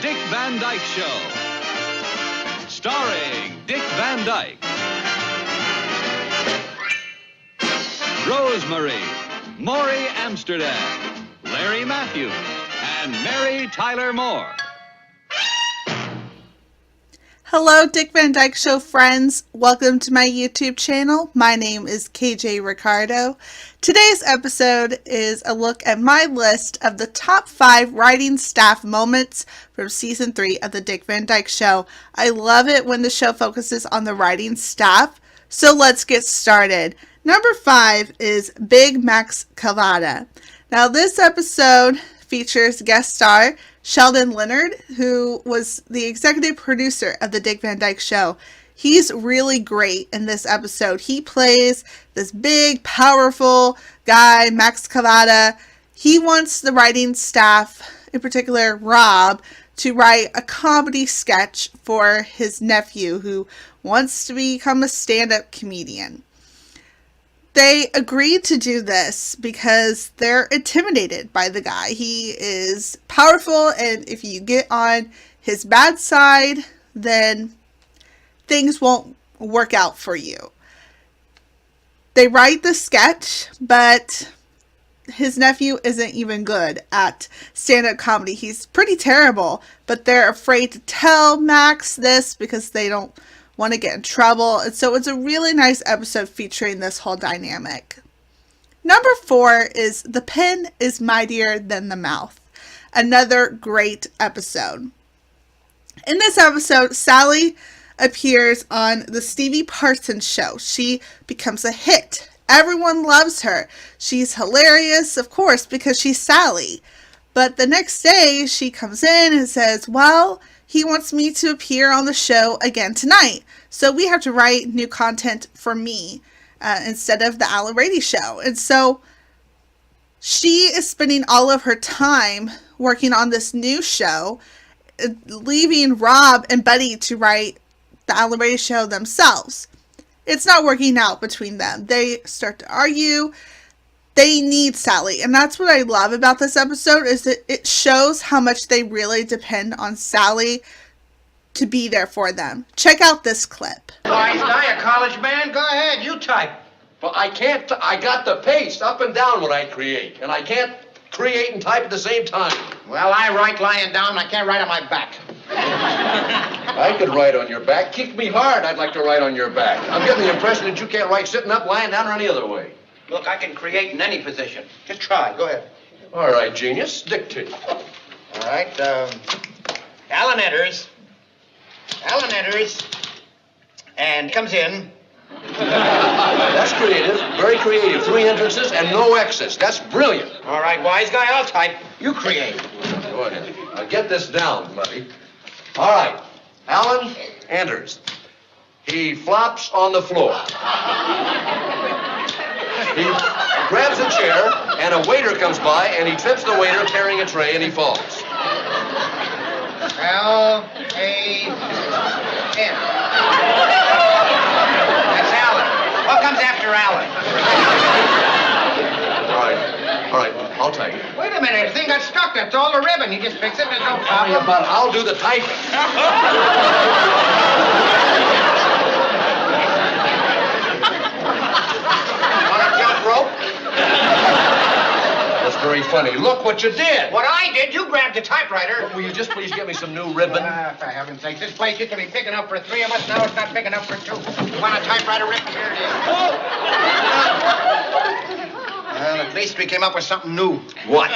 Dick Van Dyke Show. Starring Dick Van Dyke, Rosemary, Maury Amsterdam, Larry Matthews, and Mary Tyler Moore. Hello, Dick Van Dyke Show friends. Welcome to my YouTube channel. My name is KJ Ricardo. Today's episode is a look at my list of the top 5 writing staff moments from season 3 of the Dick Van Dyke Show. I love it when the show focuses on the writing staff. So let's get started. Number 5 is Big Max Calvada. Now this episode features guest star Sheldon Leonard, who was the executive producer of the Dick Van Dyke Show. He's really great in this episode. He plays this big, powerful guy, Max Calvada. He wants the writing staff, in particular Rob, to write a comedy sketch for his nephew who wants to become a stand-up comedian. They agreed to do this because they're intimidated by the guy. He is powerful, and if you get on his bad side, then things won't work out for you. They write the sketch, but his nephew isn't even good at stand-up comedy. He's pretty terrible, but they're afraid to tell Max this because they don't want to get in trouble. And so it's a really nice episode featuring this whole dynamic. Number 4 is The Pen is Mightier Than the Mouth. Another great episode. In this episode, Sally appears on the Stevie Parsons show. She becomes a hit. Everyone loves her. She's hilarious, of course, because she's Sally. But the next day, she comes in and says, well, he wants me to appear on the show again tonight. So we have to write new content for me instead of the Alan Brady show. And so she is spending all of her time working on this new show, leaving Rob and Buddy to write the Alan Brady show themselves. It's not working out between them. They start to argue. They need Sally. And that's what I love about this episode is that it shows how much they really depend on Sally to be there for them. Check out this clip. Wise guy, a college man? Go ahead, you type. But I can't, I got the pace up and down when I create, and I can't create and type at the same time. Well, I write lying down. I can't write on my back. I could write on your back. Kick me hard, I'd like to write on your back. I'm getting the impression that you can't write sitting up, lying down, or any other way. Look, I can create in any position. Just try. Go ahead. All right, genius. Dictate. All right, Alan enters. Alan enters. And comes in. That's creative. Very creative. 3 entrances and no exits. That's brilliant. All right, wise guy, I'll type. You create. Go ahead. Now get this down, buddy. All right. Alan enters. He flops on the floor. He grabs a chair, and a waiter comes by, and he trips the waiter carrying a tray, and he falls. L-A-N. That's Alan. What comes after Alan? All right, I'll type. Wait a minute, the thing got stuck. That's all the ribbon. You just fix it, there's no Sorry problem. about it. I'll do the typing. Rope? That's very funny. Look what you did. What I did, you grabbed the typewriter. Will you just please get me some new ribbon? For heaven's sake, this place used to be big enough for 3 of us. Now it's not big enough for 2. You want a typewriter ribbon? Here it is. Well, at least we came up with something new. What?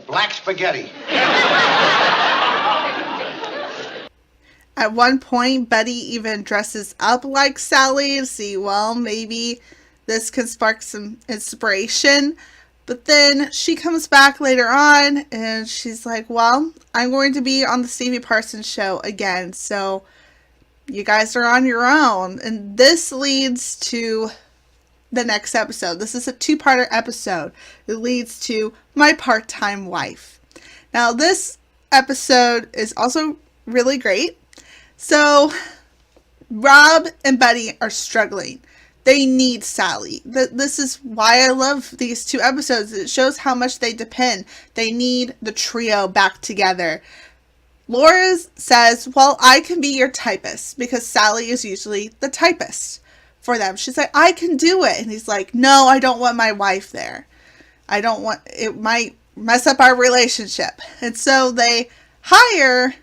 Black spaghetti. At one point, Buddy even dresses up like Sally to see, well, maybe this can spark some inspiration. But then she comes back later on and she's like, well, I'm going to be on the Stevie Parsons show again. So you guys are on your own. And this leads to the next episode. This is a 2-parter episode. It leads to My Part-Time Wife. Now this episode is also really great. So Rob and Buddy are struggling. They need Sally. This is why I love these 2 episodes. It shows how much they depend. They need the trio back together. Laura says, well, I can be your typist because Sally is usually the typist for them. She's like, I can do it. And he's like, no, I don't want my wife there. I don't want, it might mess up our relationship. And so they hire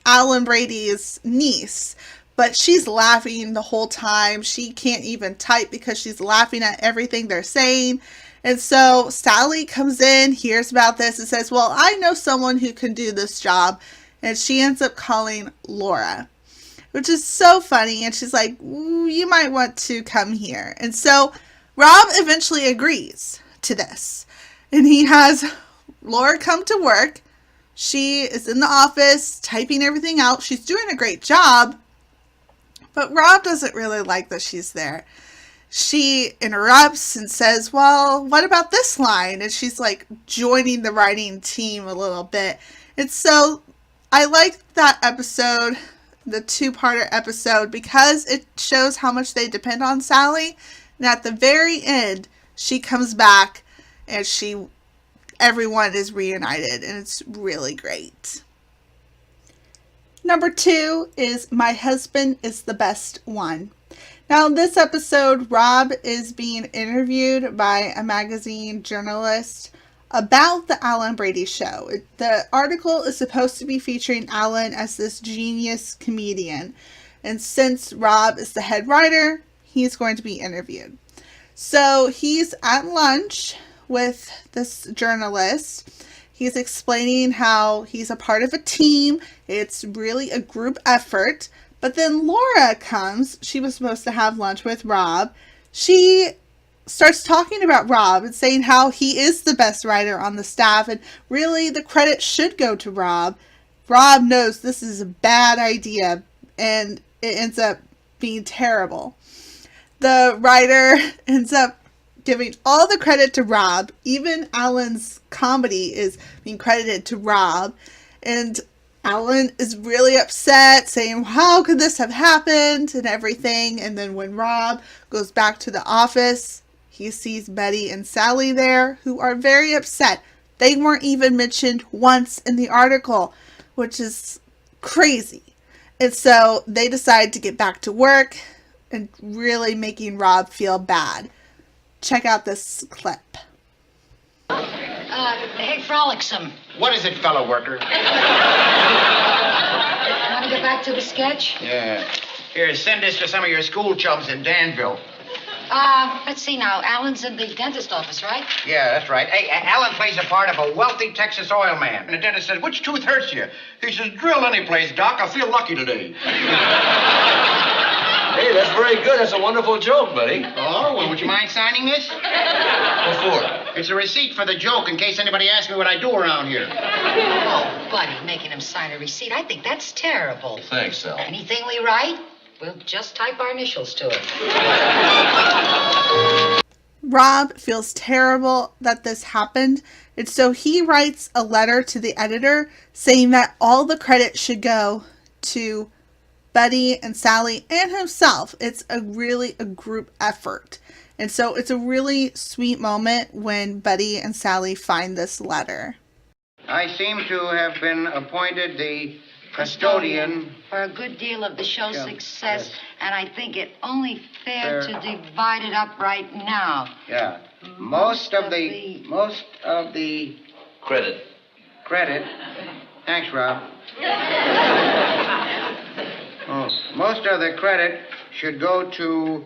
Alan Brady's niece, but she's laughing the whole time. She can't even type because she's laughing at everything they're saying. And so Sally comes in, hears about this, and says, well, I know someone who can do this job. And she ends up calling Laura, which is so funny. And she's like, you might want to come here. And so Rob eventually agrees to this. And he has Laura come to work. She is in the office typing everything out. She's doing a great job. But Rob doesn't really like that she's there. She interrupts and says, well, what about this line? And she's like joining the writing team a little bit. And so I like that episode, the two-parter episode, because it shows how much they depend on Sally. And at the very end, she comes back and everyone is reunited, and it's really great. Number 2 is My Husband is the Best One. Now, in this episode, Rob is being interviewed by a magazine journalist about the Alan Brady Show. The article is supposed to be featuring Alan as this genius comedian. And since Rob is the head writer, he's going to be interviewed. So he's at lunch with this journalist. He's explaining how he's a part of a team. It's really a group effort. But then Laura comes. She was supposed to have lunch with Rob. She starts talking about Rob and saying how he is the best writer on the staff. And really, the credit should go to Rob. Rob knows this is a bad idea. And it ends up being terrible. The writer ends up giving all the credit to Rob. Even Alan's comedy is being credited to Rob. And Alan is really upset, saying, how could this have happened and everything. And then when Rob goes back to the office, he sees Betty and Sally there, who are very upset. They weren't even mentioned once in the article, which is crazy. And so they decide to get back to work and really making Rob feel bad. Check out this clip. Hey, Frolicsome. What is it, fellow worker? Want to get back to the sketch? Yeah. Here, send this to some of your school chums in Danville. Let's see now. Alan's in the dentist office, right? Yeah, that's right. Hey, Alan plays a part of a wealthy Texas oil man. And the dentist says, which tooth hurts you? He says, drill any place, Doc. I feel lucky today. Hey, that's very good. That's a wonderful joke, buddy. Oh, well, would you mind signing this? What for? It's a receipt for the joke in case anybody asks me what I do around here. Oh, Buddy, making him sign a receipt. I think that's terrible. Thanks, Sal. Anything we write, we'll just type our initials to it. Rob feels terrible that this happened, and so he writes a letter to the editor saying that all the credit should go to Betty and Sally and himself. It's really a group effort. And so it's a really sweet moment when Betty and Sally find this letter. I seem to have been appointed the custodian for a good deal of the show's Yeah, success, yes. and I think it only fair to divide it up right now. Yeah. Most of the Credit. Thanks, Rob. Oh, most of the credit should go to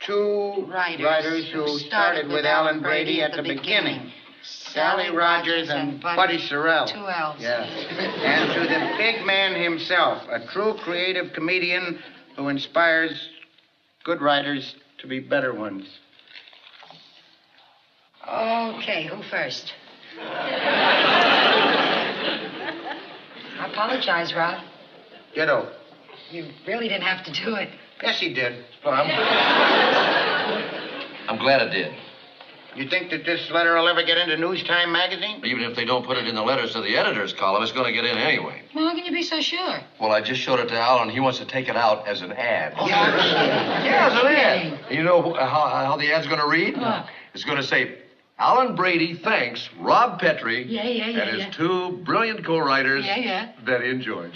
two writers who started with Alan Brady at the beginning. Sally Rogers and Buddy Sorrell. 2 L's. Yeah. And to the big man himself, a true creative comedian who inspires good writers to be better ones. Okay, who first? I apologize, Rob. Ditto. You really didn't have to do it. Yes, he did. I'm glad it did. You think that this letter will ever get into News Time magazine? Even if they don't put it in the letters to the editor's column, it's going to get in anyway. Well, how can you be so sure? Well, I just showed it to Alan. He wants to take it out as an ad. Yeah, Yeah, as an ad. You know how the ad's going to read? Huh. It's going to say, Alan Brady thanks Rob Petrie and his two brilliant co-writers that he enjoyed.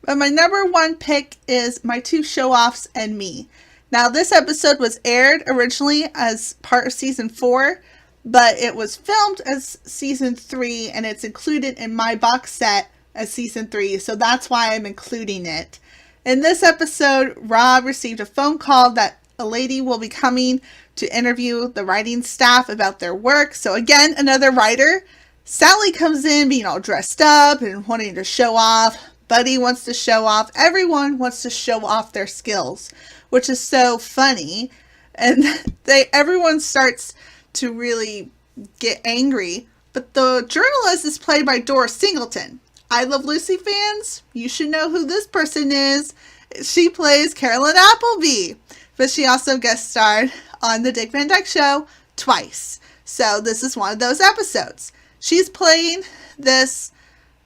But my number one pick is My Two Show-Offs and Me. Now, this episode was aired originally as part of season 4, but it was filmed as season 3, and it's included in my box set as season 3, so that's why I'm including it. In this episode, Rob received a phone call that a lady will be coming to interview the writing staff about their work. So again, another writer. Sally comes in being all dressed up and wanting to show off. Buddy wants to show off. Everyone wants to show off their skills, which is so funny. And everyone starts to really get angry. But the journalist is played by Doris Singleton. I Love Lucy fans, you should know who this person is. She plays Carolyn Appleby. But she also guest starred on the Dick Van Dyke Show twice. So this is one of those episodes. She's playing this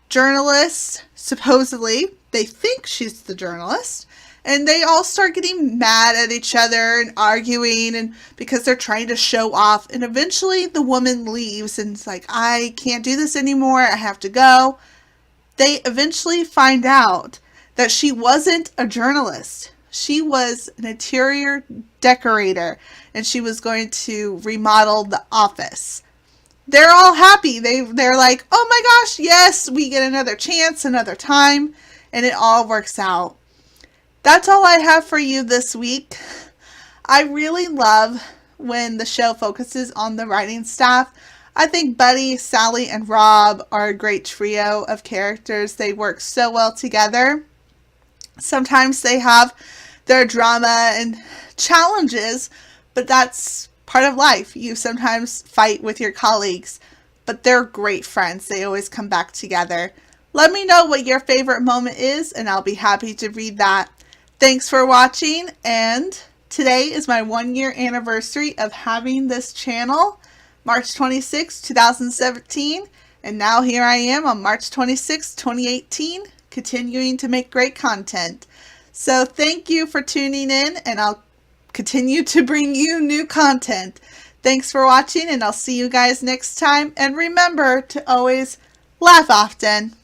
journalist, supposedly. They think she's the journalist. And they all start getting mad at each other and arguing and because they're trying to show off. And eventually the woman leaves and it's like, I can't do this anymore. I have to go. They eventually find out that she wasn't a journalist. She was an interior decorator and she was going to remodel the office. They're all happy. They're like, oh my gosh, yes, we get another chance, another time, and it all works out. That's all I have for you this week. I really love when the show focuses on the writing staff. I think Buddy, Sally, and Rob are a great trio of characters. They work so well together. Sometimes they have their drama and challenges, but that's part of life. You sometimes fight with your colleagues, but they're great friends. They always come back together. Let me know what your favorite moment is, and I'll be happy to read that. Thanks for watching, and today is my 1-year anniversary of having this channel, March 26, 2017, and now here I am on March 26, 2018, continuing to make great content. So thank you for tuning in, and I'll continue to bring you new content. Thanks for watching, and I'll see you guys next time. And remember to always laugh often.